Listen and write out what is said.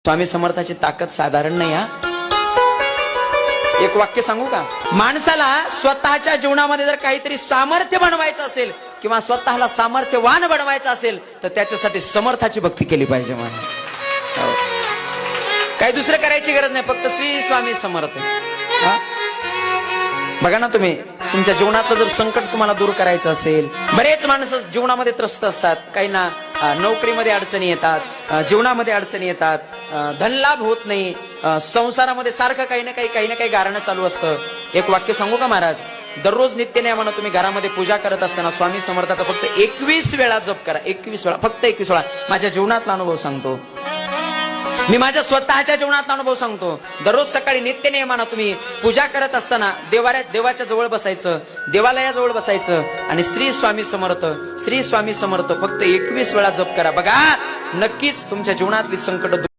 स्वामी समर्थाची ताकद साधारण नाही हा. एक वाक्य सांगू का? माणसाला स्वतःच्या जीवनामध्ये जर काहीतरी सामर्थ्य बनवायचं असेल किंवा स्वतःला सामर्थ्यवान बनवायचं असेल तर त्याच्यासाठी समर्थाची भक्ती केली पाहिजे. हो. काही दुसरं करायची गरज नाही, फक्त श्री स्वामी समर्थ. बघा ना, तुम्ही तुमच्या जीवनातलं जर संकट तुम्हाला दूर करायचं असेल, बरेच माणसं जीवनामध्ये त्रस्त असतात. काही ना नोकरीमध्ये अडचणी येतात, जीवनामध्ये अडचणी येतात, धनलाभ होत नाही, संसारामध्ये सारखं काही ना काही गारणं चालू असतं. एक वाक्य सांगू का महाराज? दररोज नित्यनेमानं तुम्ही घरामध्ये पूजा करत असताना स्वामी समर्थाचा फक्त 21 वेळा जप करा. 21 वेळा, फक्त 21 वेळा. माझ्या जीवनातला अनुभव सांगतो, मी माझ्या स्वतःच्या जीवनातला अनुभव सांगतो. दररोज सकाळी नित्यनेमानं तुम्ही पूजा करत असताना देवाच्या जवळ बसायचं, देवालयाजवळ बसायचं आणि श्री स्वामी समर्थ, श्री स्वामी समर्थ फक्त 21 वेळा जप करा. बघा, नक्कीच तुमच्या जीवनातली संकट